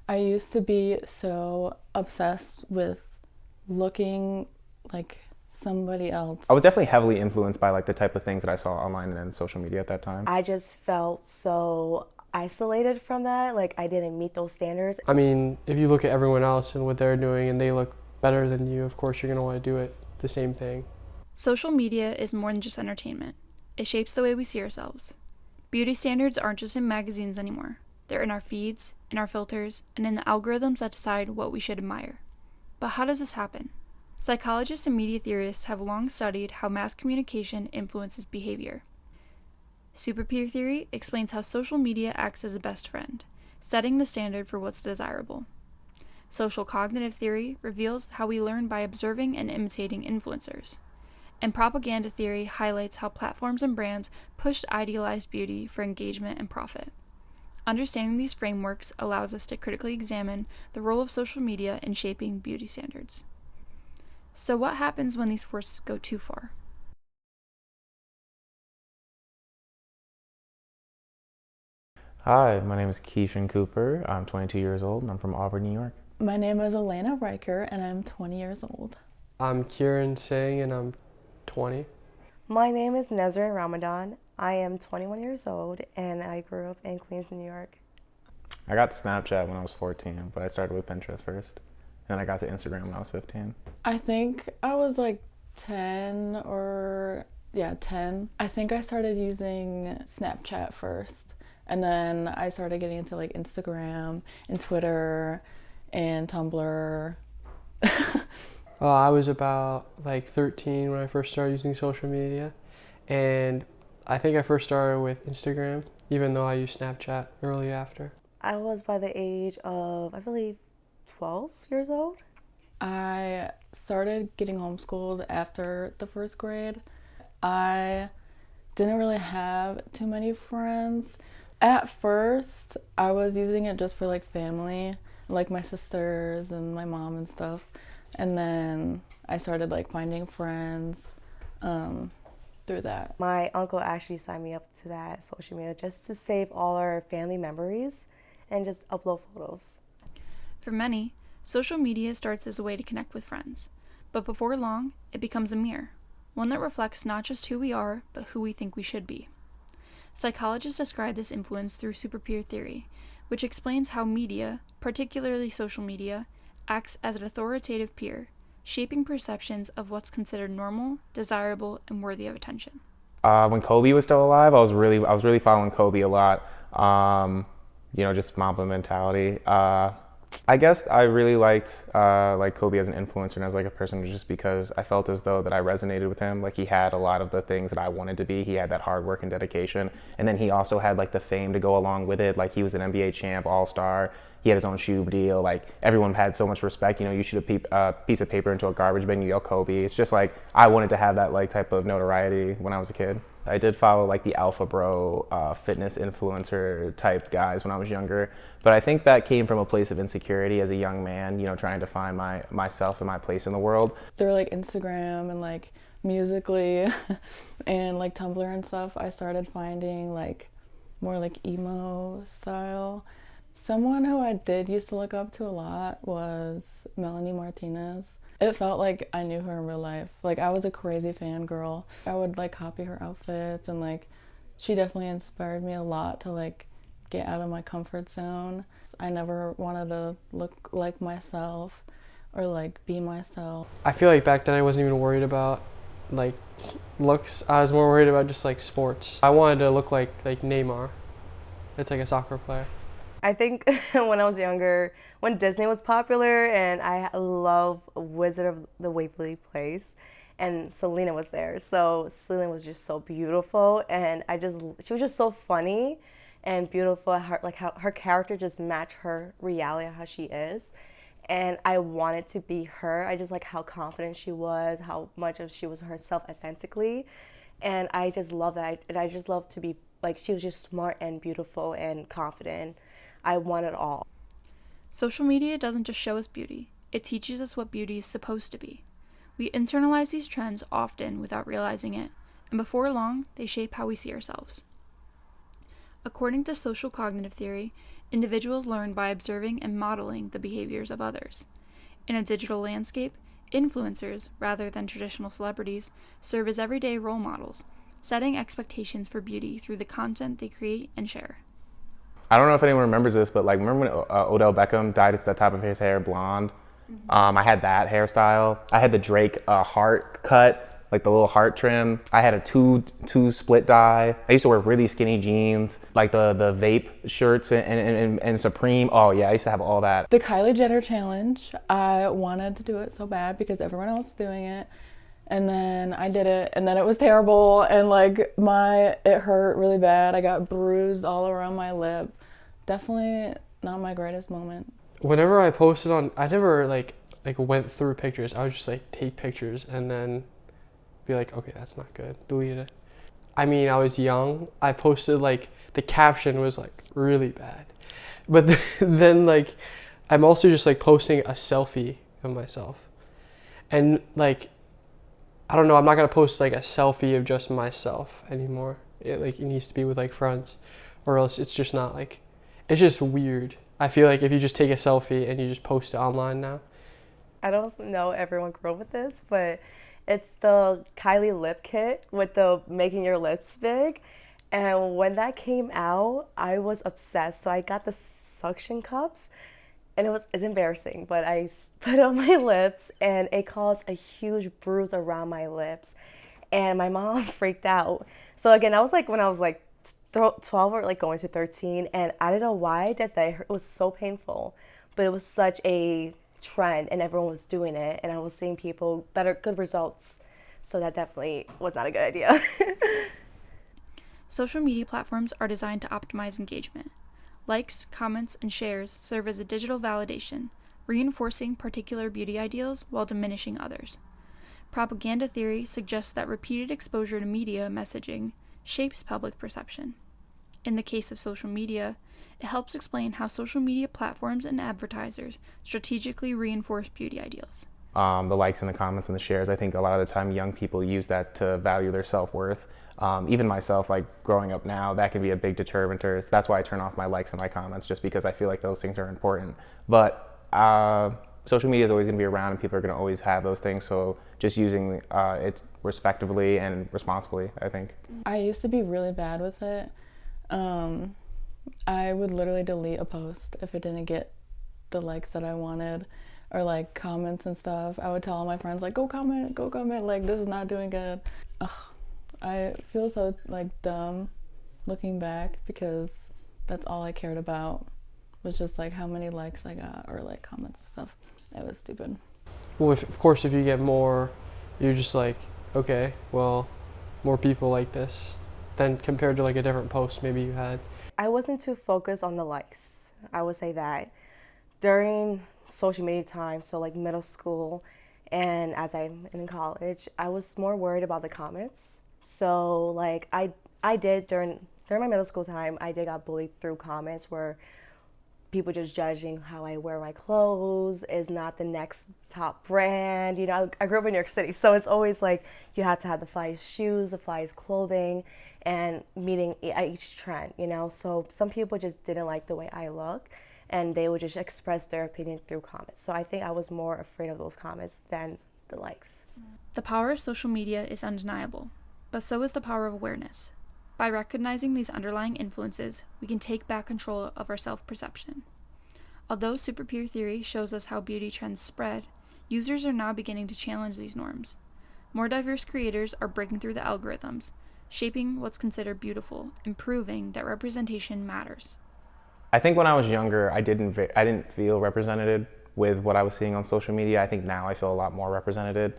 I used to be so obsessed with looking like somebody else. I was definitely heavily influenced by like the type of things that I saw online and in social media at that time. I just felt so isolated from that. Like I didn't meet those standards. I mean, if you look at everyone else and what they're doing and they look better than you, of course you're going to want to do it the same thing. Social media is more than just entertainment. It shapes the way we see ourselves. Beauty standards aren't just in magazines anymore. They're in our feeds, in our filters, and in the algorithms that decide what we should admire. But how does this happen? Psychologists and media theorists have long studied how mass communication influences behavior. Superpeer theory explains how social media acts as a best friend, setting the standard for what's desirable. Social cognitive theory reveals how we learn by observing and imitating influencers. And propaganda theory highlights how platforms and brands push idealized beauty for engagement and profit. Understanding these frameworks allows us to critically examine the role of social media in shaping beauty standards. So what happens when these forces go too far? Hi, my name is Keishan Cooper. I'm 22 years old and I'm from Auburn, New York. My name is Elena Riker and I'm 20 years old. I'm Kieran Singh and I'm 20. My name is Nezrin Ramadan. I am 21 years old and I grew up in Queens, New York. I got Snapchat when I was 14, but I started with Pinterest first. And I got to Instagram when I was 15. I think I was like 10 or, yeah, 10. I think I started using Snapchat first. And then I started getting into like Instagram and Twitter and Tumblr. I was about like 13 when I first started using social media. And I think I first started with Instagram, even though I used Snapchat early after. I was by the age of, I believe, 12 years old. I started getting homeschooled after the first grade. I didn't really have too many friends. At first, I was using it just for like family, like my sisters and my mom and stuff. And then I started like finding friends through that. My uncle actually signed me up to that social media just to save all our family memories and just upload photos. For many, social media starts as a way to connect with friends, but before long, it becomes a mirror, one that reflects not just who we are, but who we think we should be. Psychologists describe this influence through superpeer theory, which explains how media, particularly social media, acts as an authoritative peer, shaping perceptions of what's considered normal, desirable, and worthy of attention. When Kobe was still alive, I was really following Kobe a lot. Just Mamba mentality. I guess I really liked like Kobe as an influencer and as like a person just because I felt as though that I resonated with him. Like he had a lot of the things that I wanted to be. He had that hard work and dedication, and then he also had like the fame to go along with it. Like he was an NBA champ, All Star. He had his own shoe deal. Like everyone had so much respect. You know, you shoot a piece of paper into a garbage bin, you yell Kobe. It's just like I wanted to have that like type of notoriety when I was a kid. I did follow like the alpha bro, fitness influencer type guys when I was younger, but I think that came from a place of insecurity as a young man, you know, trying to find myself and my place in the world. Through like Instagram and like Musically and like Tumblr and stuff, I started finding like more like emo style. Someone who I did used to look up to a lot was Melanie Martinez. It felt like I knew her in real life. Like I was a crazy fangirl. I would like copy her outfits and like she definitely inspired me a lot to like get out of my comfort zone. I never wanted to look like myself or like be myself. I feel like back then I wasn't even worried about like looks. I was more worried about just like sports. I wanted to look like Neymar. It's like a soccer player. I think when I was younger, when Disney was popular, and I love Wizard of the Waverly Place, and Selena was there. So Selena was just so beautiful, and she was just so funny and beautiful. How her character just matched her reality, how she is, and I wanted to be her. I just like how confident she was, how much of she was herself authentically, and I just love that. And I just love to be like she was just smart and beautiful and confident. I want it all. Social media doesn't just show us beauty, it teaches us what beauty is supposed to be. We internalize these trends often without realizing it, and before long, they shape how we see ourselves. According to social cognitive theory, individuals learn by observing and modeling the behaviors of others. In a digital landscape, influencers, rather than traditional celebrities, serve as everyday role models, setting expectations for beauty through the content they create and share. I don't know if anyone remembers this, but like, remember when Odell Beckham dyed the top of his hair blonde? I had that hairstyle. I had the Drake heart cut, like the little heart trim. I had a two split dye. I used to wear really skinny jeans, like the vape shirts and Supreme. Oh yeah, I used to have all that. The Kylie Jenner challenge, I wanted to do it so bad because everyone else was doing it. And then I did it, and then it was terrible, and like it hurt really bad. I got bruised all around my lip. Definitely not my greatest moment. Whenever I posted I never like went through pictures. I would just like take pictures and then be like, okay, that's not good, delete it. I mean, I was young. I posted like the caption was like really bad, but then like I'm also just like posting a selfie of myself, and like I don't know, I'm not gonna post like a selfie of just myself anymore. It needs to be with like friends, or else it's just not like, it's just weird. I feel like if you just take a selfie and you just post it online now. I don't know everyone grew up with this, but it's the Kylie lip kit with the making your lips big. And when that came out, I was obsessed. So I got the suction cups, and it's embarrassing, but I put it on my lips and it caused a huge bruise around my lips. And my mom freaked out. So again, I was like, when I was like 12 or like going to 13, and I don't know why I did that. It was so painful, but it was such a trend and everyone was doing it, and I was seeing people good results. So that definitely was not a good idea. Social media platforms are designed to optimize engagement. Likes, comments, and shares serve as a digital validation, reinforcing particular beauty ideals while diminishing others. Propaganda theory suggests that repeated exposure to media messaging shapes public perception. In the case of social media, it helps explain how social media platforms and advertisers strategically reinforce beauty ideals. The likes and the comments and the shares, I think a lot of the time young people use that to value their self-worth. Even myself, like growing up now, that can be a big determinant. That's why I turn off my likes and my comments, just because I feel like those things are important. But social media is always going to be around, and people are going to always have those things. So just using it respectively and responsibly, I think. I used to be really bad with it. I would literally delete a post if it didn't get the likes that I wanted, or like comments and stuff. I would tell all my friends like, go comment, like this is not doing good. Ugh, I feel so like dumb looking back, because that's all I cared about was just like how many likes I got or like comments and stuff. It was stupid. Well, of course, if you get more, you're just like, okay, well, more people like this than compared to like a different post maybe you had. I wasn't too focused on the likes. I would say that during social media time, so like middle school and as I'm in college, I was more worried about the comments. So like I did during my middle school time, I did got bullied through comments where people just judging how I wear my clothes is not the next top brand. You know, I grew up in New York City, so it's always like you have to have the flyest shoes, the flyest clothing, and meeting each trend, you know? So some people just didn't like the way I look, and they would just express their opinion through comments. So I think I was more afraid of those comments than the likes. The power of social media is undeniable, but so is the power of awareness. By recognizing these underlying influences, we can take back control of our self-perception. Although super peer theory shows us how beauty trends spread, users are now beginning to challenge these norms. More diverse creators are breaking through the algorithms, shaping what's considered beautiful and proving that representation matters. I think when I was younger, I didn't feel represented with what I was seeing on social media. I think now I feel a lot more represented.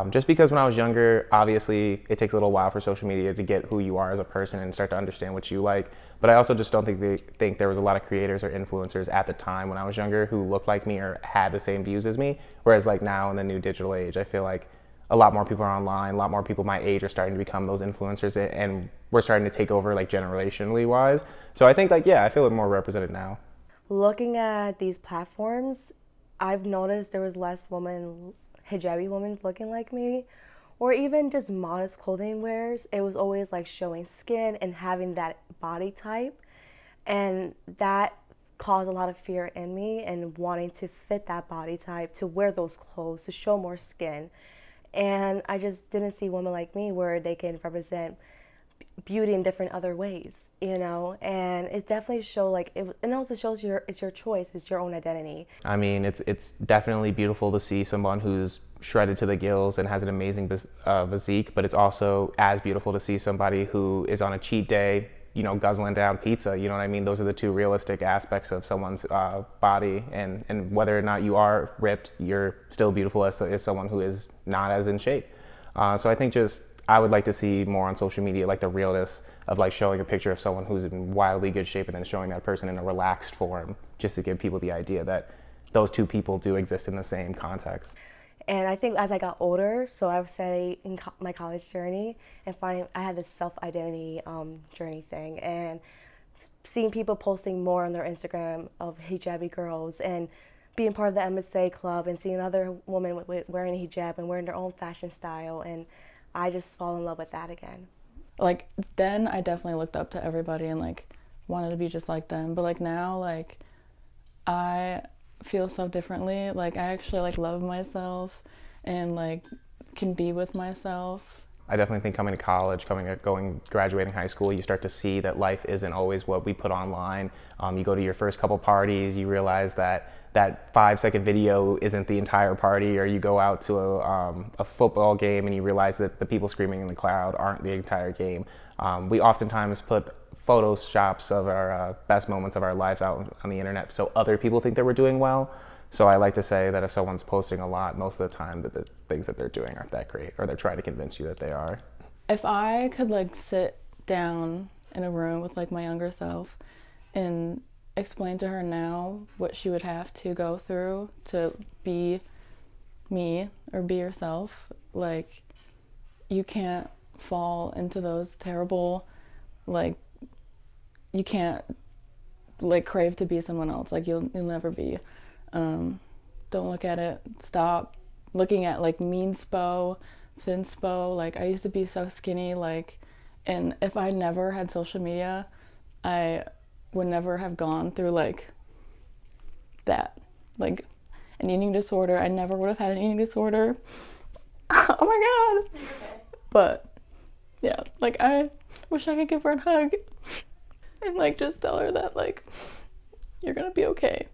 Just because when I was younger, obviously it takes a little while for social media to get who you are as a person and start to understand what you like. But I also just don't think there was a lot of creators or influencers at the time when I was younger who looked like me or had the same views as me. Whereas like now in the new digital age, I feel like a lot more people are online, a lot more people my age are starting to become those influencers, and we're starting to take over like generationally wise. So I think like, yeah, I feel more represented now. Looking at these platforms, I've noticed there was less hijabi women looking like me, or even just modest clothing wears, it was always like showing skin and having that body type. And that caused a lot of fear in me and wanting to fit that body type, to wear those clothes, to show more skin. And I just didn't see women like me where they can represent beauty in different other ways, you know. And it definitely showed like it also shows it's your choice, it's your own identity. I mean, it's definitely beautiful to see someone who's shredded to the gills and has an amazing physique, but it's also as beautiful to see somebody who is on a cheat day, you know, guzzling down pizza. You know what I mean? Those are the two realistic aspects of someone's body, and whether or not you are ripped, you're still beautiful as someone who is not as in shape. So I think just I would like to see more on social media, like the realness of like showing a picture of someone who's in wildly good shape and then showing that person in a relaxed form, just to give people the idea that those two people do exist in the same context. And I think as I got older, so I would say in my college journey, and finding I had this self-identity journey thing, and seeing people posting more on their Instagram of hijabi girls, and being part of the MSA club, and seeing other women wearing a hijab and wearing their own fashion style, and I just fall in love with that again. Like then I definitely looked up to everybody and like wanted to be just like them, but like now like I feel so differently. Like I actually like love myself and like can be with myself. I definitely think coming to college, graduating high school, you start to see that life isn't always what we put online. You go to your first couple parties, you realize that that 5-second video isn't the entire party, or you go out to a football game and you realize that the people screaming in the crowd aren't the entire game. We oftentimes put photoshops of our best moments of our lives out on the internet so other people think that we're doing well. So I like to say that if someone's posting a lot, most of the time that the things that they're doing aren't that great, or they're trying to convince you that they are. If I could like sit down in a room with like my younger self and explain to her now what she would have to go through to be me or be yourself, like you can't fall into those terrible, like you can't like crave to be someone else. Like you'll never be. Don't look at it. Stop looking at like meanspo, thinspo. Like I used to be so skinny, like, and if I never had social media, I would never have gone through like that, like an eating disorder. I never would have had an eating disorder. Oh my god. But yeah, like I wish I could give her a hug and like just tell her that like you're gonna be okay.